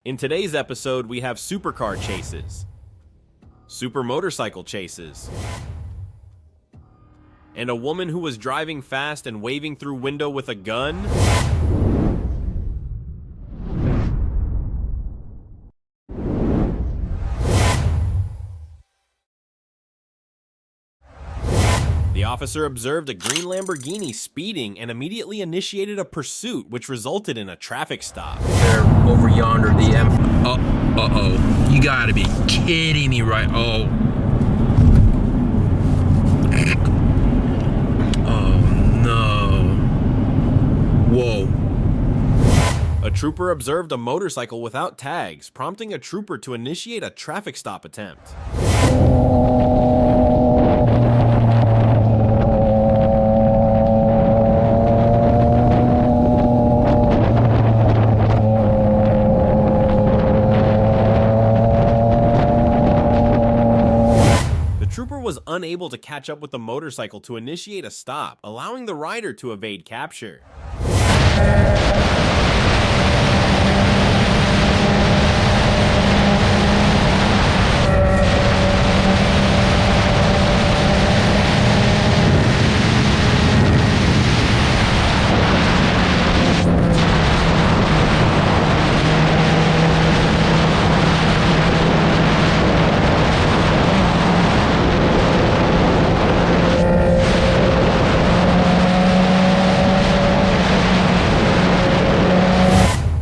In today's episode, we have supercar chases, super motorcycle chases, and a woman who was driving fast and waving through window with a gun. The officer observed a green Lamborghini speeding and immediately initiated a pursuit, which resulted in a traffic stop. They're over yonder, the M. Uh-oh. You gotta be kidding me, right? Oh. Oh, no. Whoa. A trooper observed a motorcycle without tags, prompting a trooper to initiate a traffic stop attempt. Was unable to catch up with the motorcycle to initiate a stop, allowing the rider to evade capture.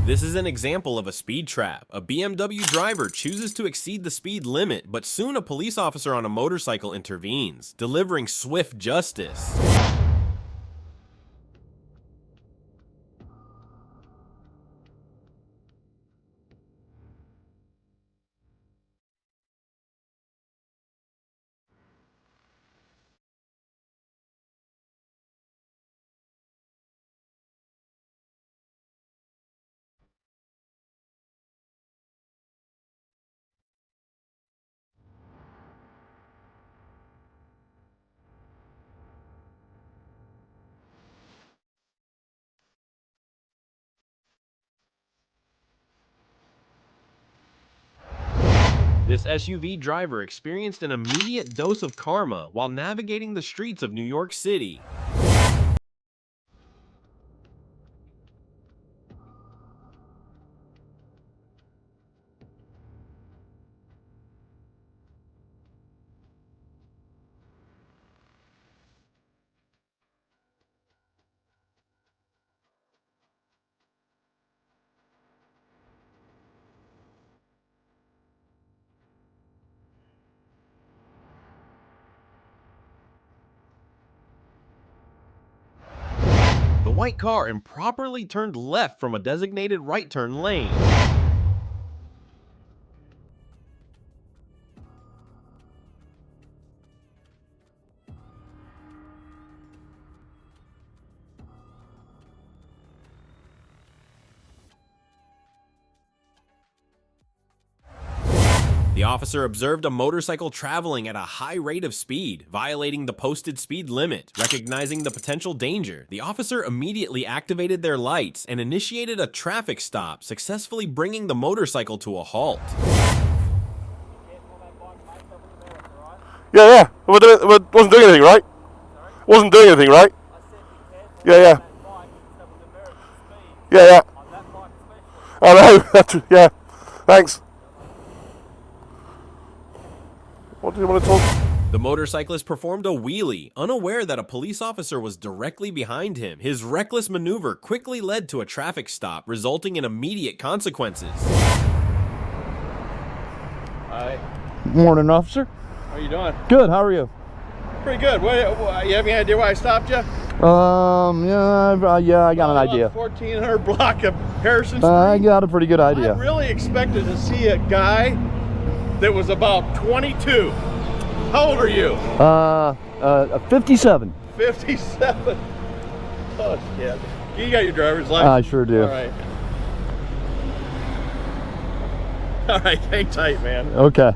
This is an example of a speed trap. A BMW driver chooses to exceed the speed limit, but soon a police officer on a motorcycle intervenes, delivering swift justice. This SUV driver experienced an immediate dose of karma while navigating the streets of New York City. The white car improperly turned left from a designated right turn lane. The officer observed a motorcycle traveling at a high rate of speed, violating the posted speed limit. Recognizing the potential danger, the officer immediately activated their lights and initiated a traffic stop, successfully bringing the motorcycle to a halt. Yeah. Wasn't doing anything, right? Wasn't doing anything, right? Yeah. I know. Yeah. Thanks. What do you want to talk? The motorcyclist performed a wheelie, unaware that a police officer was directly behind him. His reckless maneuver quickly led to a traffic stop, resulting in immediate consequences. Hi. Morning, officer. How are you doing? Good. How are you? Pretty good. What, you have any idea why I stopped you? Yeah, I got an idea. 1400 block of Harrison Street. I got a pretty good idea. I really expected to see a guy that was about 22. How old are you? 57. 57. Oh shit. You got your driver's license? I sure do. All right. All right, hang tight, man. Okay.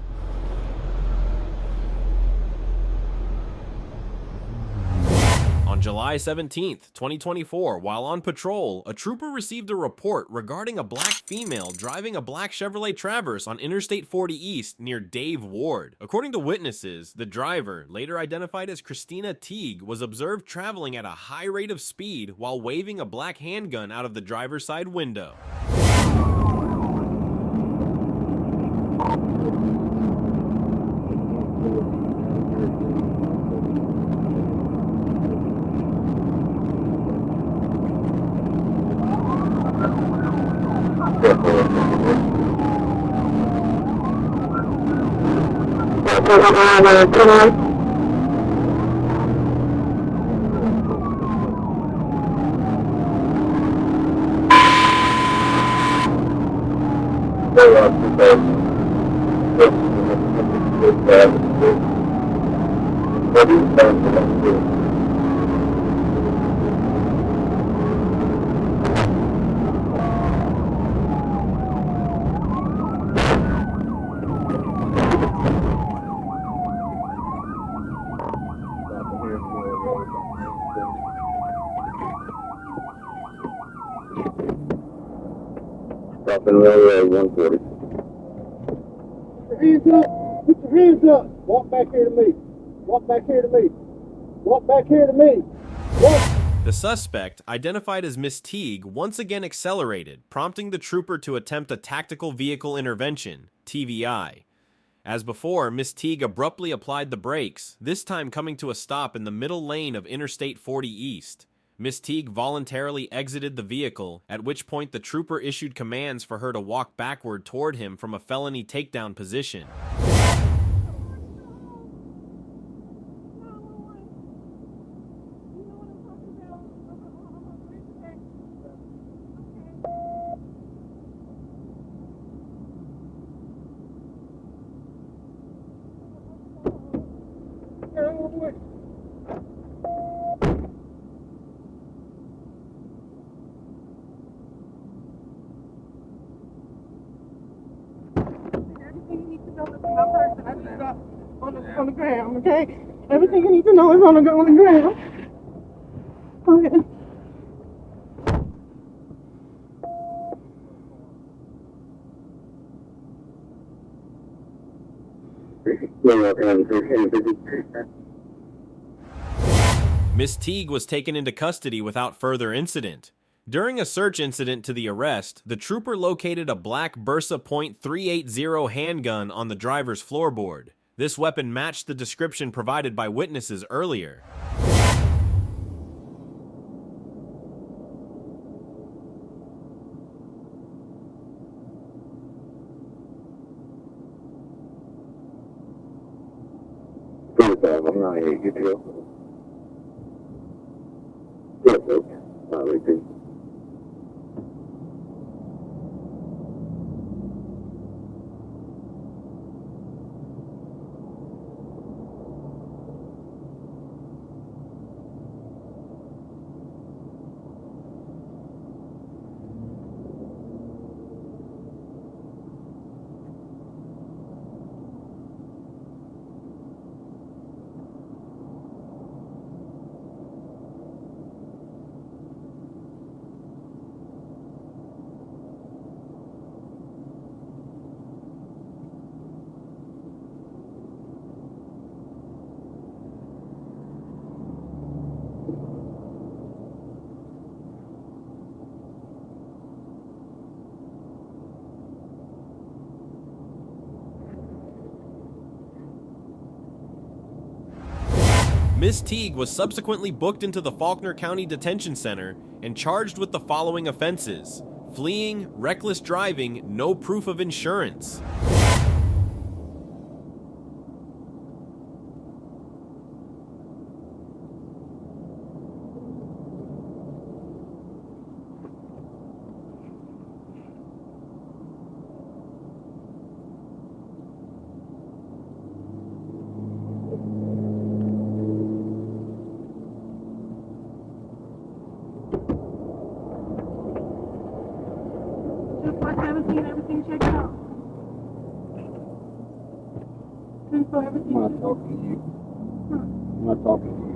On July 17th, 2024, while on patrol, a trooper received a report regarding a black female driving a black Chevrolet Traverse on Interstate 40 East near Dave Ward. According to witnesses, the driver, later identified as Christina Teague, was observed traveling at a high rate of speed while waving a black handgun out of the driver's side window. Stopping railroad 140. Hands up! Put your hands up! Walk back here to me. Walk back here to me. Walk back here to me. Walk. The suspect, identified as Miss Teague, once again accelerated, prompting the trooper to attempt a tactical vehicle intervention, TVI. As before, Miss Teague abruptly applied the brakes, this time coming to a stop in the middle lane of Interstate 40 East. Miss Teague voluntarily exited the vehicle, at which point the trooper issued commands for her to walk backward toward him from a felony takedown position. On the ground, okay? Everything you need to know is on the ground. Okay. Miss Teague was taken into custody without further incident. During a search incident to the arrest, the trooper located a black Bersa .380 handgun on the driver's floorboard. This weapon matched the description provided by witnesses earlier. I'm not here. You too. Yes, folks. Repeat. Miss Teague was subsequently booked into the Faulkner County Detention Center and charged with the following offenses: fleeing, reckless driving, no proof of insurance. Everything checked out. I'm not talking to you. I'm not talking to you.